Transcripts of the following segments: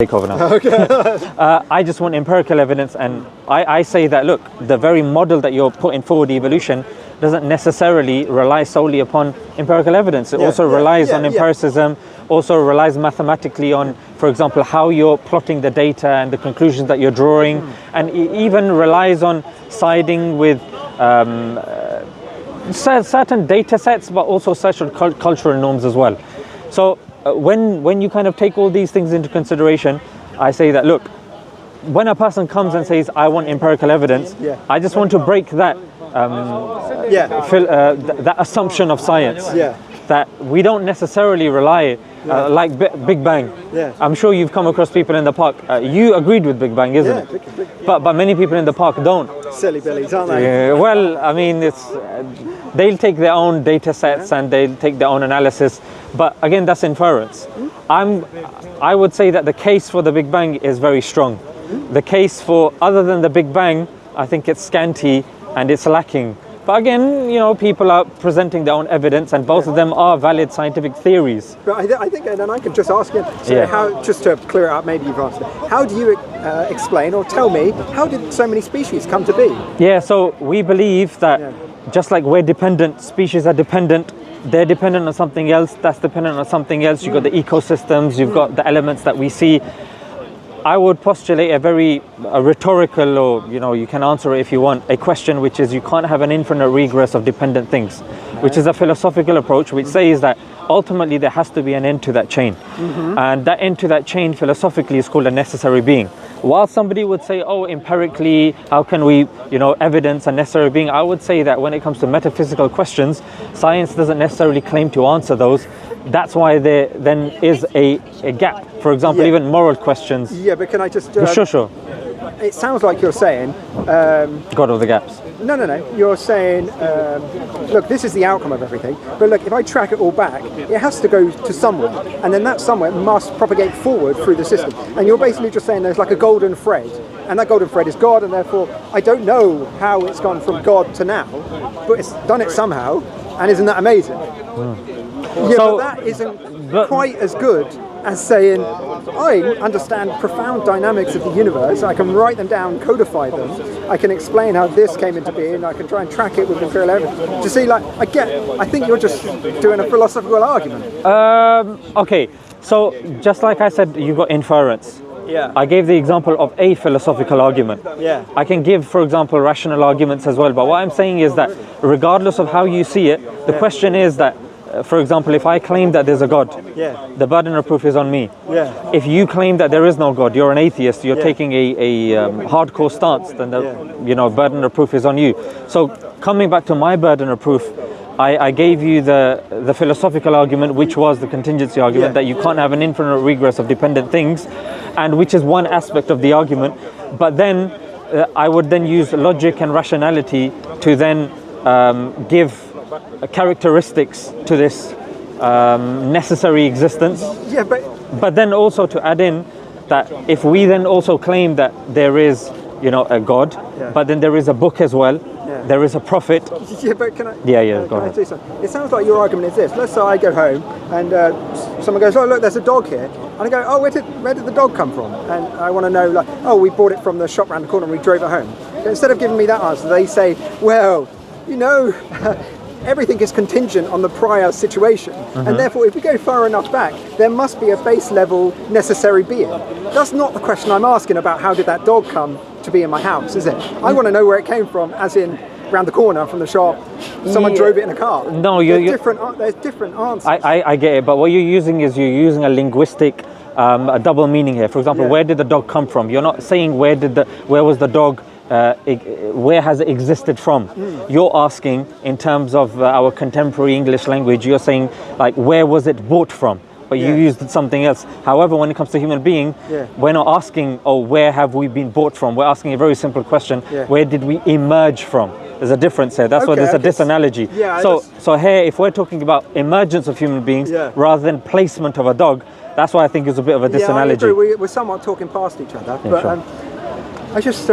take over now. Okay. I just want empirical evidence, and I say that, look, the very model that you're putting forward, evolution, doesn't necessarily rely solely upon empirical evidence. It also relies on empiricism, also relies mathematically on, for example, how you're plotting the data and the conclusions that you're drawing, and even relies on siding with certain data sets, but also certain cultural norms as well. So when you kind of take all these things into consideration, I say that, look, when a person comes and says, I want empirical evidence, I just want to break that that assumption of science, that we don't necessarily rely like Big Bang. I'm sure you've come across people in the park. You agreed with Big Bang, isn't it? But many people in the park don't. Silly billies, aren't they? Well, I mean, they'll take their own data sets and they'll take their own analysis. But again, that's inference. I would say that the case for the Big Bang is very strong. The case for other than the Big Bang, I think it's scanty and it's lacking. But again, you know, people are presenting their own evidence, and both of them are valid scientific theories. But I think, and then I can just ask you, so how, just to clear it up, maybe you've answered it, how do you explain or tell me, how did so many species come to be? Yeah, so we believe that just like we're dependent, species are dependent, they're dependent on something else, that's dependent on something else. You've got the ecosystems, you've got the elements that we see. I would postulate a very rhetorical, or you can answer it if you want, a question which is, you can't have an infinite regress of dependent things, which is a philosophical approach which says that ultimately there has to be an end to that chain. And that end to that chain philosophically is called a necessary being. While somebody would say, oh, empirically, how can we evidence a necessary being? I would say that when it comes to metaphysical questions, science doesn't necessarily claim to answer those. That's why there then is a gap. For example, even moral questions. Yeah, but can I just... Sure. It sounds like you're saying... God of the gaps. No. You're saying, look, this is the outcome of everything. But look, if I track it all back, it has to go to somewhere. And then that somewhere must propagate forward through the system. And you're basically just saying there's like a golden thread. And that golden thread is God, and therefore I don't know how it's gone from God to now. But it's done it somehow. And isn't that amazing? Yeah, so, but that isn't quite as good as saying, I understand profound dynamics of the universe, I can write them down, codify them, I can explain how this came into being, I can try and track it with imperial evidence. Do you see, like, I think you're just doing a philosophical argument. Okay, so just like I said, you've got inference. Yeah. I gave the example of a philosophical argument. Yeah. I can give, for example, rational arguments as well, but what I'm saying is that regardless of how you see it, the question is that, for example, if I claim that there's a God, the burden of proof is on me. If you claim that there is no God, you're an atheist, you're taking a hardcore stance, then the burden of proof is on you. So coming back to my burden of proof, I gave you the philosophical argument, which was the contingency argument, that you can't have an infinite regress of dependent things, and which is one aspect of the argument. But then I would then use logic and rationality to then give characteristics to this necessary existence. Yeah, but then also to add in that if we then also claim that there is, a God, but then there is a book as well, there is a prophet. Yeah, but can I? Go ahead. Say something? It sounds like your argument is this. Let's say I go home and someone goes, oh look, there's a dog here, and I go, oh, where did the dog come from? And I want to know, like, oh, we bought it from the shop around the corner and we drove it home. But instead of giving me that answer, they say, well, everything is contingent on the prior situation, and therefore if we go far enough back, there must be a base level necessary being. That's not the question I'm asking about how did that dog come to be in my house, is it? I want to know where it came from, as in round the corner from the shop, someone drove it in a car. No, there's different answers. I get it, but what you're using is a linguistic a double meaning here. For example, where did the dog come from? You're not saying where was the dog, where has it existed from? You're asking in terms of our contemporary English language, you're saying like where was it bought from? But you used something else. However, when it comes to human being, we're not asking, oh, where have we been bought from? We're asking a very simple question, where did we emerge from? There's a difference here. That's why there's a disanalogy. So here, if we're talking about emergence of human beings rather than placement of a dog, that's why I think it's a bit of a disanalogy. I agree. We're somewhat talking past each other. But I just...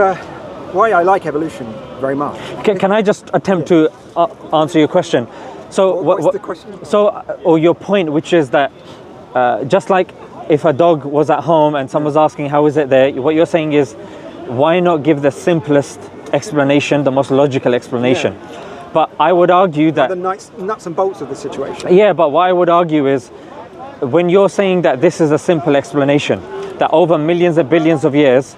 why I like evolution very much. Can I just attempt to answer your question? So what's the question? So, or your point, which is that just like if a dog was at home and someone's asking how is it there, what you're saying is, why not give the simplest explanation, the most logical explanation? But I would argue that the nuts and bolts of the situation. yeah, but what I would argue is, when you're saying that this is a simple explanation, that over millions and billions of years,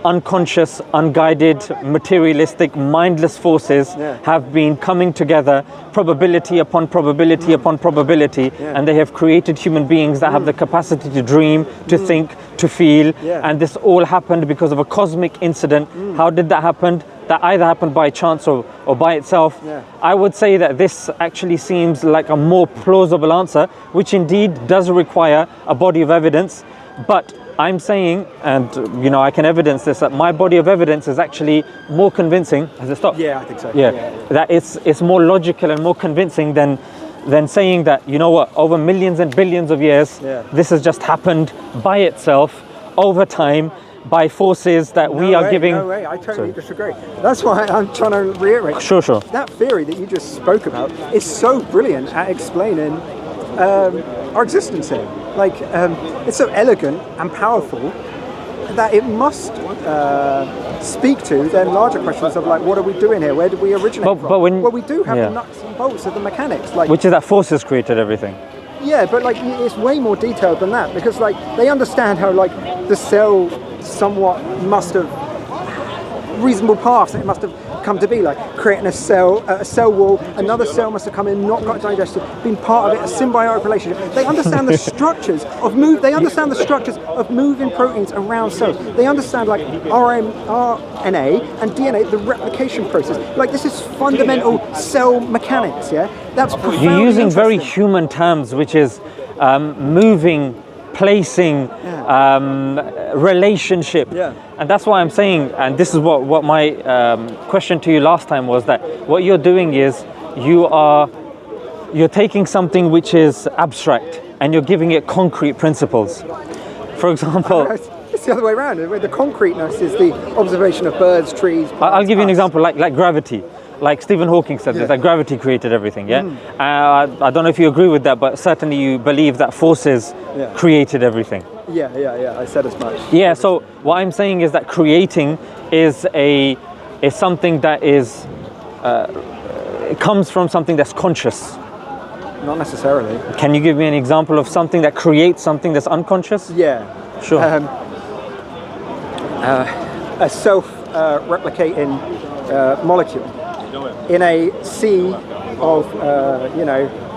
unconscious, unguided, materialistic, mindless forces have been coming together, probability upon probability upon probability, and they have created human beings that have the capacity to dream, to think, to feel, and this all happened because of a cosmic incident. How did that happen? That either happened by chance or by itself. I would say that this actually seems like a more plausible answer, which indeed does require a body of evidence. But I'm saying, and I can evidence this, that my body of evidence is actually more convincing. Has it stopped? Yeah, I think so. Yeah. That it's more logical and more convincing than saying that, over millions and billions of years, this has just happened by itself over time, by forces that we are giving. No way, I totally disagree. That's why I'm trying to reiterate. Sure. That theory that you just spoke about is so brilliant at explaining our existence here. Like, it's so elegant and powerful that it must speak to then larger questions of like, what are we doing here? Where did we originate from? But when, well, we do have the nuts and bolts of the mechanics, like, which is that forces created everything. Yeah, but like it's way more detailed than that, because like they understand how like the cell somewhat must have reasonable paths that it must have come to be, like creating a cell wall, another cell must have come in, not got digested, been part of it, a symbiotic relationship. They understand the structures of moving proteins around cells. They understand like RNA and DNA, the replication process. Like, this is fundamental cell mechanics, yeah? That's profoundly You're using very interesting. human terms, which is moving, placing, relationship. And that's why I'm saying, and this is what my question to you last time was, that what you're doing is you're taking something which is abstract and you're giving it concrete principles. For example, it's the other way around, where the concreteness is the observation of birds, trees, plants, I'll give you an us. example, like gravity. Like Stephen Hawking said, that gravity created everything, I don't know if you agree with that, but certainly you believe that forces created everything. Yeah, I said as much. Yeah, so what I'm saying is that creating is something that is, it comes from something that's conscious. Not necessarily. Can you give me an example of something that creates something that's unconscious? Yeah. Sure. A self-replicating molecule in a sea of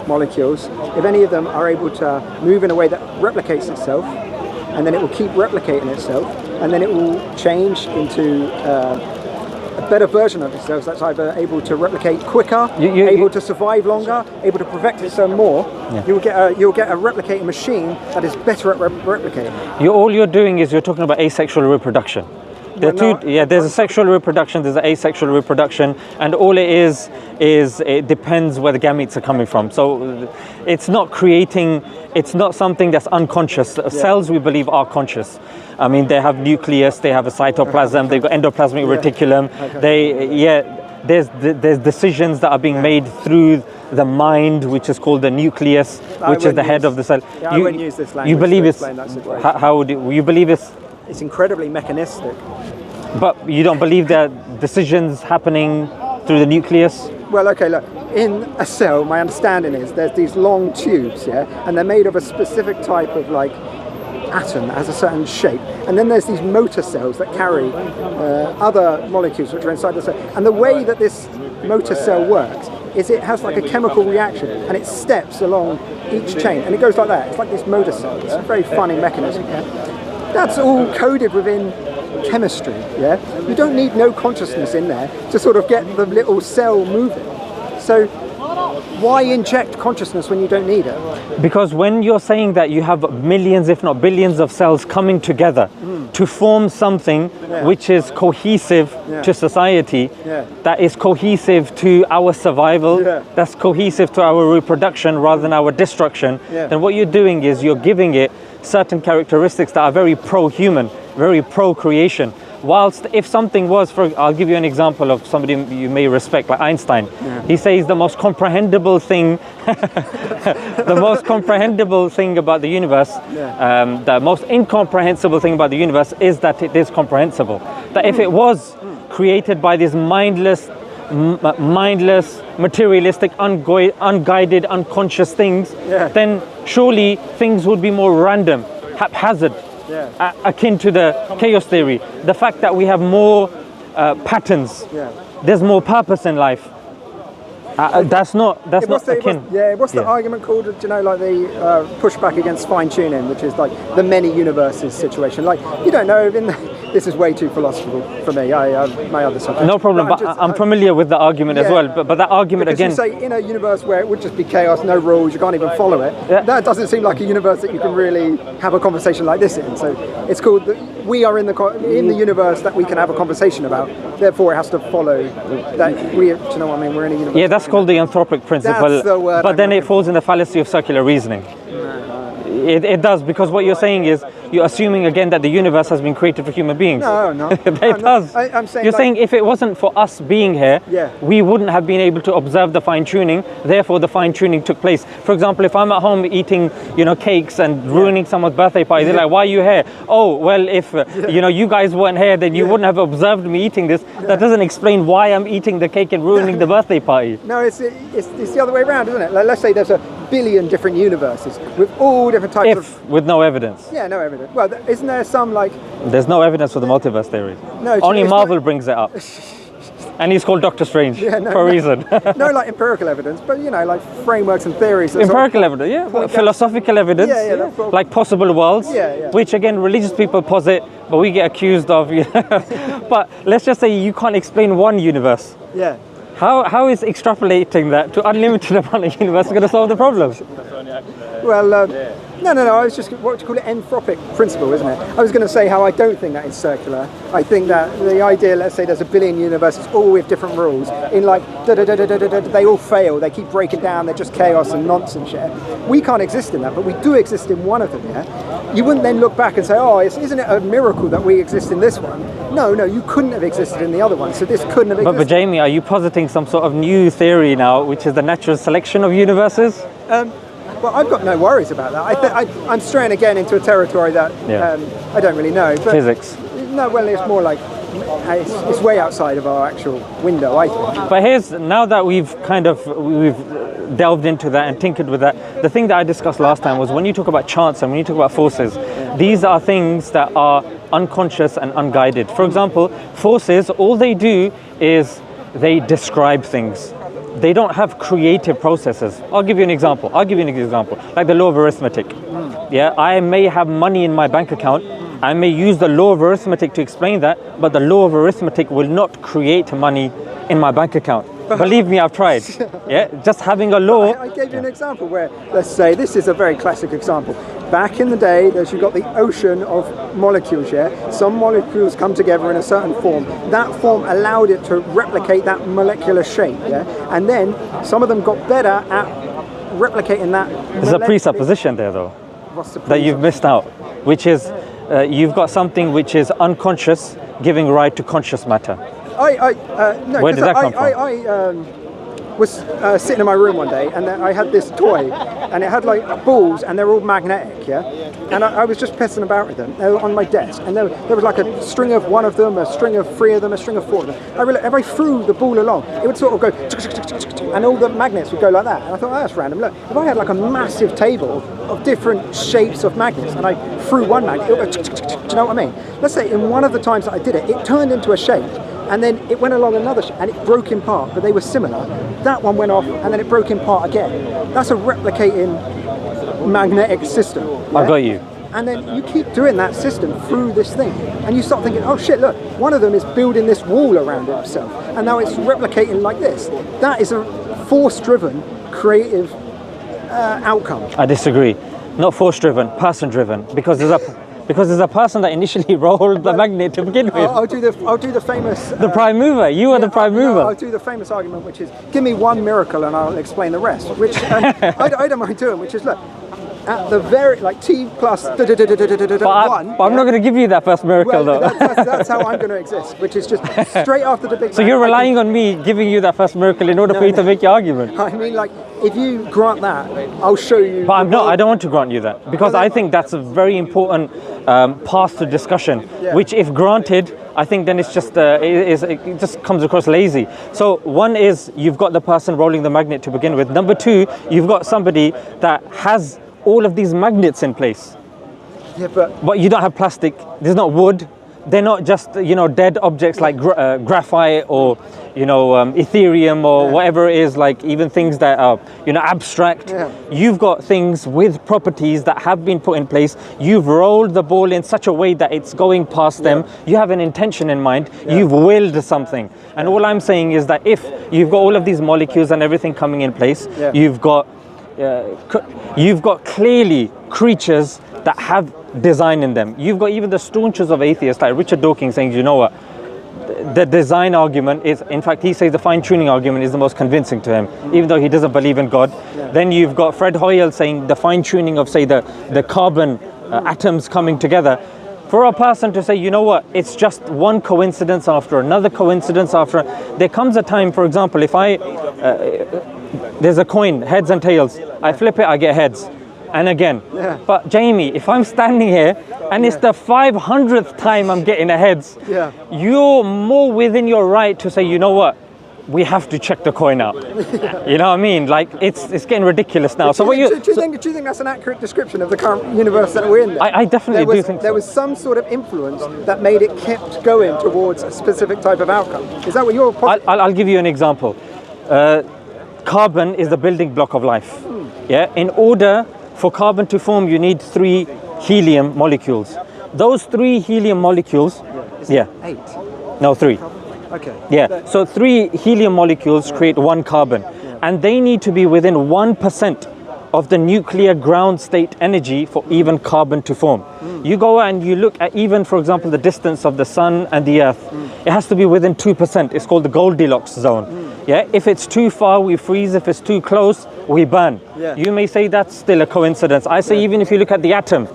molecules. If any of them are able to move in a way that replicates itself, and then it will keep replicating itself, and then it will change into a better version of itself that's either able to replicate quicker, able to survive longer, able to protect itself more. You'll get a replicating machine that is better at replicating. All you're doing is you're talking about asexual reproduction. There's a sexual reproduction, there's an asexual reproduction, and all it is it depends where the gametes are coming from. So it's not creating, it's not something that's unconscious. Cells, we believe, are conscious. I mean, they have nucleus, they have a cytoplasm, they've got endoplasmic reticulum. There's decisions that are being made through the mind, which is called the nucleus, which is the head of the cell. I wouldn't use this language you believe to it's explain that situation. how would you believe It's incredibly mechanistic. But you don't believe there are decisions happening through the nucleus? Well, okay, look, in a cell, my understanding is there's these long tubes, and they're made of a specific type of like atom that has a certain shape. And then there's these motor cells that carry other molecules which are inside the cell. And the way that this motor cell works is it has like a chemical reaction, and it steps along each chain, and it goes like that. It's like this motor cell. It's a very funny mechanism, That's all coded within chemistry, You don't need no consciousness in there to sort of get the little cell moving. So why inject consciousness when you don't need it? Because when you're saying that you have millions, if not billions of cells coming together to form something which is cohesive to society, that is cohesive to our survival, that's cohesive to our reproduction rather than our destruction, then what you're doing is you're giving it certain characteristics that are very pro-human, very pro-creation. whilst if something was, I'll give you an example of somebody you may respect, like Einstein. He says the most comprehensible thing, the most comprehensible thing about the universe, the most incomprehensible thing about the universe is that it is comprehensible. That if it was created by these mindless, materialistic, unguided, unconscious things, then surely things would be more random, haphazard, akin to the chaos theory. The fact that we have more patterns, there's more purpose in life. That's not akin. What's the argument called? Do you know, like the pushback against fine tuning, which is like the many universes situation. Like, you don't know. This is way too philosophical for me. I have my other subjects. No problem, but I'm familiar with the argument as well. But that argument because again. You say in a universe where it would just be chaos, no rules, you can't even follow it. That doesn't seem like a universe that you can really have a conversation like this in. So it's called we are in the universe that we can have a conversation about. Therefore, it has to follow that we. Do you know what I mean? We're in a universe. Yeah, that's called the anthropic principle. That's the word. But then it falls in the fallacy of circular reasoning. It does, because what you're saying is you're assuming again that the universe has been created for human beings. No. It does. I'm saying you're saying if it wasn't for us being here, we wouldn't have been able to observe the fine tuning. Therefore, the fine tuning took place. For example, if I'm at home eating, cakes and ruining someone's birthday party, they're like, "Why are you here?" Oh, well, if you guys weren't here, then you wouldn't have observed me eating this. That doesn't explain why I'm eating the cake and ruining the birthday party. No, it's the other way around, isn't it? Like, let's say there's a billion different universes with all different types of... With no evidence. Yeah, no evidence. Well, isn't there some like... There's no evidence for the multiverse theory. No, only Marvel brings it up. And he's called Doctor Strange for a reason. No, like empirical evidence, but like frameworks and theories. Empirical evidence, philosophical evidence, like possible worlds, which again religious people posit, but we get accused of. But let's just say you can't explain one universe. Yeah. How is extrapolating that to unlimited amount of universe going to solve the problem? Well, no. I was just, what do you call it, anthropic principle, isn't it? I was going to say how I don't think that is circular. I think that the idea, let's say there's a billion universes, all with different rules, in like, they all fail, they keep breaking down, they're just chaos and nonsense shit. We can't exist in that, but we do exist in one of them, You wouldn't then look back and say, oh, isn't it a miracle that we exist in this one? No, you couldn't have existed in the other one, so this couldn't have existed. But Jamie, are you positing some sort of new theory now, which is the natural selection of universes? Well, I've got no worries about that. I'm straying again into a territory that I don't really know. But physics. No, well, it's more like it's way outside of our actual window, I think. But now that we've delved into that and tinkered with that, the thing that I discussed last time was when you talk about chance and when you talk about forces, these are things that are unconscious and unguided. For example, forces, all they do is they describe things. They don't have creative processes. I'll give you an example. Like the law of arithmetic. I may have money in my bank account. I may use the law of arithmetic to explain that, but the law of arithmetic will not create money in my bank account. Believe me, I've tried. Just having a law. I gave you an example where, let's say, this is a very classic example. Back in the day, you've got the ocean of molecules, Some molecules come together in a certain form. That form allowed it to replicate that molecular shape, And then some of them got better at replicating that. There's a presupposition there, though, that you've missed out, which is you've got something which is unconscious giving right to conscious matter. No, where did that come from? I was sitting in my room one day and I had this toy and it had like balls and they're all magnetic, and I was just pissing about with them. They were on my desk and there was like a string of one of them, a string of three of them, a string of four of them. I realized if I threw the ball along, it would sort of go and all the magnets would go like that. And I thought, oh, that's random. Look, if I had like a massive table of different shapes of magnets and I threw one magnet, it would go, do you know what I mean? Let's say in one of the times that I did it, it turned into a shape. And then it went along another and it broke in part, but they were similar. That one went off and then it broke in part again. That's a replicating magnetic system. I got you. And then you keep doing that system through this thing. And you start thinking, oh shit, look, one of them is building this wall around itself. And now it's replicating like this. That is a force-driven, creative outcome. I disagree. Not force-driven, person-driven. Because there's a person that initially rolled the magnet to begin with. I'll do the famous... the prime mover. You are the prime mover. I'll do the famous argument, which is, give me one miracle and I'll explain the rest. Which I don't mind doing, which is, look, at the very, like t plus one. But I'm not going to give you that first miracle, Well, though. that's how I'm going to exist, which is just straight after the Big Bang. So you're relying on me giving you that first miracle in order for you to make your argument. I mean, like, if you grant that, I'll show you. But I'm not. I don't want to grant you that because I think that's a very important path to discussion. Which, if granted, I think then it's just it just comes across lazy. So one is you've got the person rolling the magnet to begin with. Number two, you've got somebody that has all of these magnets in place. Yeah, but you don't have plastic. There's not wood. They're not just dead objects like graphite or Ethereum or whatever it is, like even things that are abstract. Yeah. You've got things with properties that have been put in place. You've rolled the ball in such a way that it's going past them. You have an intention in mind. You've willed something. And all I'm saying is that if you've got all of these molecules and everything coming in place, you've got clearly creatures that have design in them. You've got even the staunchest of atheists like Richard Dawkins saying, you know what, the design argument is, in fact, he says the fine-tuning argument is the most convincing to him, even though he doesn't believe in God. Then you've got Fred Hoyle saying the fine-tuning of, say, the carbon atoms coming together. For a person to say, you know what, it's just one coincidence after another coincidence after, there comes a time, for example, if there's a coin, heads and tails, I flip it, I get heads. And again. But Jamie, if I'm standing here and it's the 500th time I'm getting a heads, you're more within your right to say, you know what, we have to check the coin out. You know what I mean? Like it's getting ridiculous now. Do you think that's an accurate description of the current universe that we're in? I definitely do think so. There was some sort of influence that made it kept going towards a specific type of outcome. Is that what you're positing? I'll give you an example. Carbon is the building block of life. Yeah. In order for carbon to form, you need 3 helium molecules. Those 3 helium molecules, 8? No, 3. Okay. Yeah, so 3 helium molecules create 1 carbon, and they need to be within 1% of the nuclear ground state energy for even carbon to form. You go and you look at even, for example, the distance of the sun and the earth. It has to be within 2%. It's called the Goldilocks zone. Yeah, if it's too far, we freeze. If it's too close, we burn. You may say that's still a coincidence. I say even if you look at the atom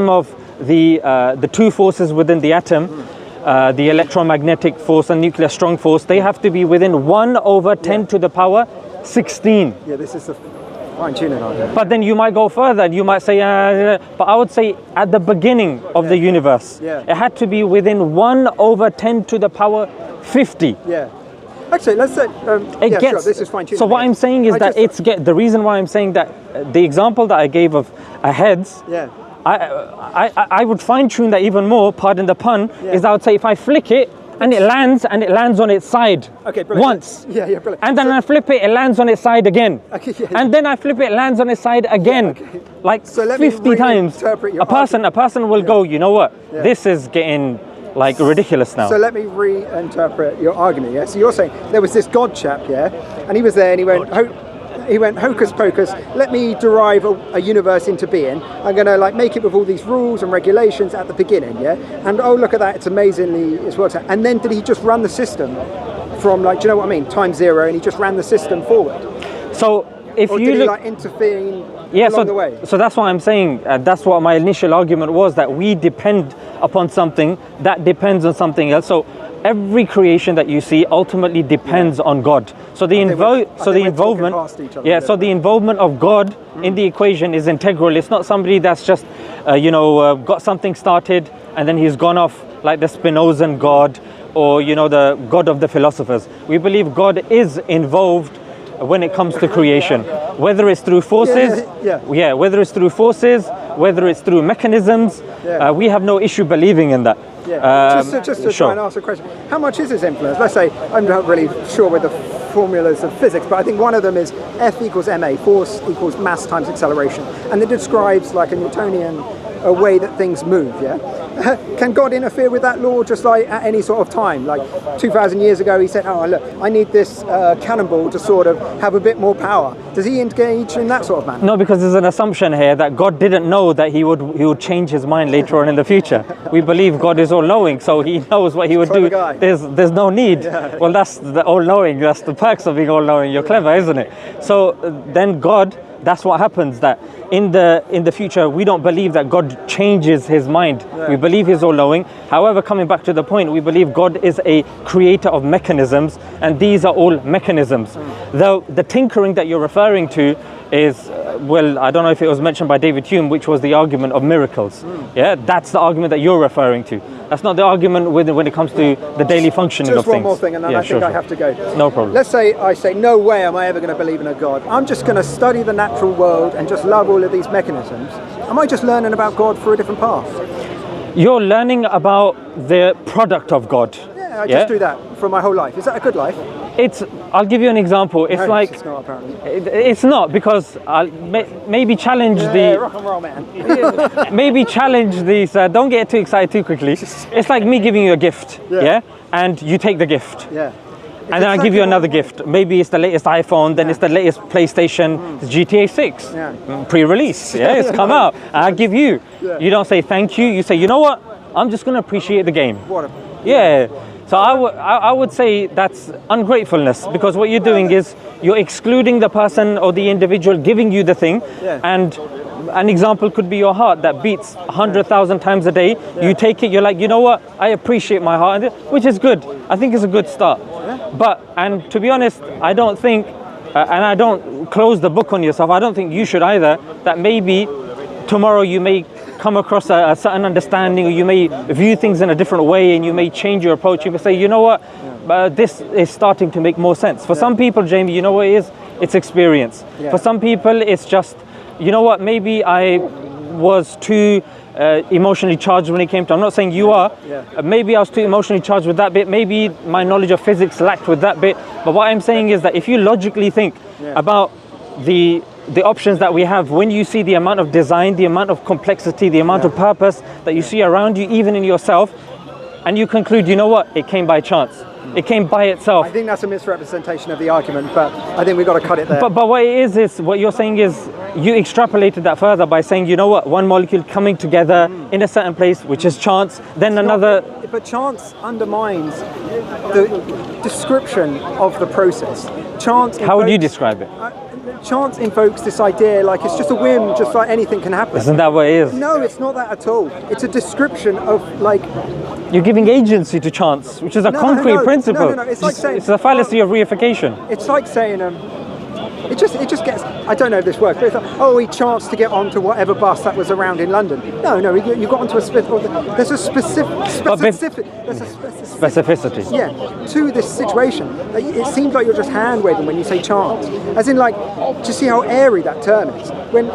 of the 2 forces within the atom, the electromagnetic force and nuclear strong force, they have to be within 1 over 10 to the power 16. Yeah, this is the fine-tuning argument. But then you might go further and you might say, but I would say at the beginning of the universe, it had to be within 1 over 10 to the power 50. Yeah. Actually, let's say, sure, this is fine-tuning. So what I'm saying is the reason why I'm saying that, the example that I gave of a heads, I would fine-tune that even more, pardon the pun, is I would say if I flick it, and it lands on its side once. Brilliant. And then I flip it, it lands on its side again. And then I flip it, it lands on its side again. Like so 50 times. A person will go, you know what? This is getting like ridiculous now. So let me reinterpret your argument, So you're saying there was this God chap, and he was there and he went hocus pocus, let me derive a universe into being. I'm going to make it with all these rules and regulations at the beginning, and oh, look at that, it's worked out. And then did he just run the system from do you know what I mean, time zero, and he just ran the system forward? So if or you did look, he intervene along the way? So that's what I'm saying. That's what my initial argument was, that we depend upon something that depends on something else. So every creation that you see ultimately depends on God. So the involvement of God in the equation is integral. It's not somebody that's just got something started and then he's gone off like the Spinozan God or the God of the philosophers. We believe God is involved when it comes to creation, whether it's through forces, whether it's through forces, whether it's through mechanisms, we have no issue believing in that. Just to try and ask a question, how much is his influence? Let's say, I'm not really sure with the formulas of physics, but I think one of them is F equals ma, force equals mass times acceleration, and it describes like a Newtonian way that things move, Can God interfere with that law just like at any sort of time? Like 2,000 years ago, he said, "Oh, look, I need this cannonball to sort of have a bit more power." Does he engage in that sort of manner? No, because there's an assumption here that God didn't know that he would change his mind later on in the future. We believe God is all-knowing, so he knows what he would do. Guy. There's no need. Yeah. Well, that's the all-knowing. That's the perks of being all-knowing. You're clever, isn't it? So then God, that's what happens, that in the future we don't believe that God changes his mind. Yeah. We believe he's all-knowing. However, coming back to the point, we believe God is a creator of mechanisms, and these are all mechanisms. Though the tinkering that you're referring to is, well, I don't know if it was mentioned by David Hume, which was the argument of miracles. Yeah, that's the argument that you're referring to. That's not the argument when it comes to the daily functioning of things. Just one more thing, and then I think I have to go. No problem. Let's say I say, no way am I ever going to believe in a God. I'm just going to study the natural world and just love all of these mechanisms. Am I just learning about God through a different path? You're learning about the product of God. Yeah, I just do that for my whole life. Is that a good life? I'll give you an example. It's like it's not, apparently. It's not, because I'll maybe challenge the rock and roll man. maybe challenge these. Don't get too excited too quickly. It's like me giving you a gift, yeah, and you take the gift, yeah. And then I give you another gift. Maybe it's the latest iPhone, then it's the latest PlayStation, it's GTA 6, pre-release. Yeah, it's come out. And I give you. Yeah. You don't say thank you. You say, you know what? I'm just going to appreciate the game. Yeah. So I would say that's ungratefulness, because what you're doing is you're excluding the person or the individual giving you the thing. Yeah. And an example could be your heart that beats 100,000 times a day. Yeah. You take it, you're like, you know what? I appreciate my heart, which is good. I think it's a good start. Yeah. And to be honest, I don't think, and I don't close the book on yourself, I don't think you should either, that maybe tomorrow you may come across a certain understanding, or you may view things in a different way, and you may change your approach. You may say, you know what, this is starting to make more sense. For some people, Jamie, you know what it is? It's experience. Yeah. For some people, it's just, you know what, maybe I was too emotionally charged when it came to, I'm not saying you are, maybe I was too emotionally charged with that bit, maybe my knowledge of physics lacked with that bit, but what I'm saying is that if you logically think about the options that we have, when you see the amount of design, the amount of complexity, the amount of purpose that you see around you, even in yourself, and you conclude, you know what, it came by chance. It came by itself. I think that's a misrepresentation of the argument, but I think we've got to cut it there. But what it is what you're saying is, you extrapolated that further by saying, you know what, one molecule coming together in a certain place, which is chance, then another... But chance undermines the description of the process. Chance. How would you describe it? Chance invokes this idea like it's just a whim, just like anything can happen. Isn't that what it is? No, it's not that at all. It's a description of like... You're giving agency to chance, which is a concrete principle. No. It's like saying... It's a fallacy of reification. It's like saying... It just gets, I don't know if this works, but it's like, oh, he chanced to get onto whatever bus that was around in London. No, you got onto there's a specificity. Yeah, to this situation. It seems like you're just hand waving when you say chance. As in, like, do you see how airy that term is? When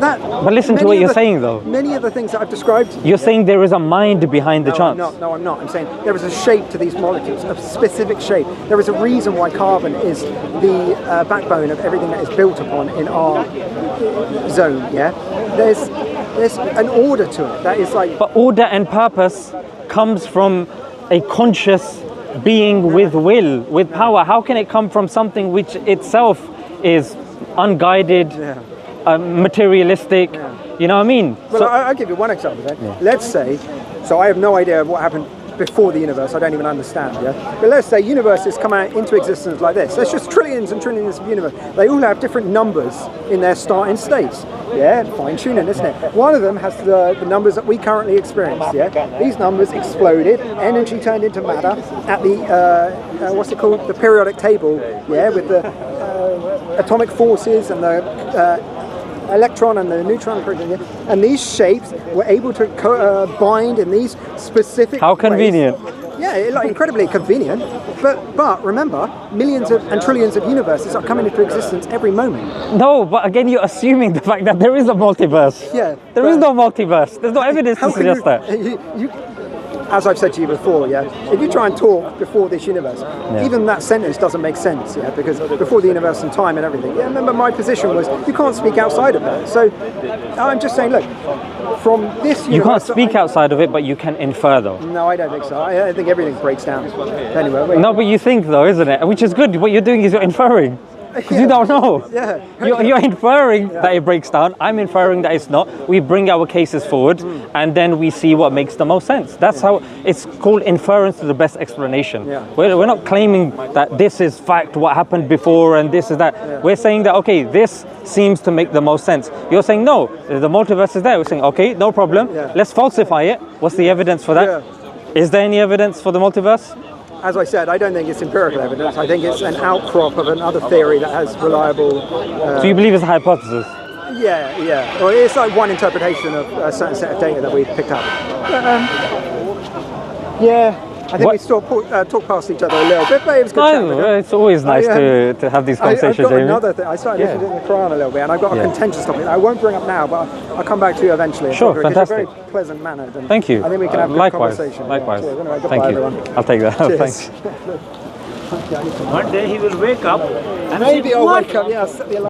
that. But listen to what you're saying, though. Many of the things that I've described. You're saying there is a mind behind the chance. No, I'm not. I'm saying there is a shape to these molecules, a specific shape. There is a reason why carbon is the backbone of everything that is built upon in our zone. Yeah, there's an order to it that is like. But order and purpose comes from a conscious being with will, with power. How can it come from something which itself is unguided, materialistic? You know what I mean? Well, I'll give you one example then. Let's say, so I have no idea of what happened before the universe, I don't even understand, but let's say universes come out into existence like this. There's just trillions and trillions of universe. They all have different numbers in their starting states. Fine-tuning, isn't it? One of them has the numbers that we currently experience. These numbers exploded, energy turned into matter at the what's it called, the periodic table, with the atomic forces and the electron and the neutron and proton, and these shapes were able to bind in these specific How convenient. ways. Like incredibly convenient, but remember, millions and trillions of universes are coming into existence every moment. No, but again, you're assuming the fact that there is a multiverse. There is no multiverse. There's no evidence to suggest that. as I've said to you before, if you try and talk before this universe, even that sentence doesn't make sense, because before the universe and time and everything. Remember my position was you can't speak outside of that. So I'm just saying, look, from this universe... You can't speak outside of it, but you can infer, though. No, I don't think so. I think everything breaks down. Anyway, no, but you think, though, isn't it? Which is good. What you're doing is you're inferring. Because you don't know. You're inferring that it breaks down. I'm inferring that it's not. We bring our cases forward and then we see what makes the most sense. That's how it's called inference to the best explanation. We're not claiming that this is fact, what happened before and this is that. We're saying that, okay, this seems to make the most sense. You're saying, no, the multiverse is there. We're saying, okay, no problem. Let's falsify it. What's the evidence for that? Is there any evidence for the multiverse? As I said, I don't think it's empirical evidence. I think it's an outcrop of another theory that has reliable... So you believe it's a hypothesis? Yeah. Or it's like one interpretation of a certain set of data that we picked up. I think we still talk past each other a little bit, but it was good. It's always nice to have these conversations, I've got another thing. I started listening to the Quran a little bit, and I've got a contentious topic that I won't bring up now, but I'll come back to you eventually. Sure, fantastic. You're very pleasant mannered. Thank you. I think we can have a good conversation. Likewise. Anyway, Thank you. Everyone. I'll take that. Cheers. Thanks. One day he will wake up and Maybe say, I'll "What?" wake up. Yeah, I'll set the alarm.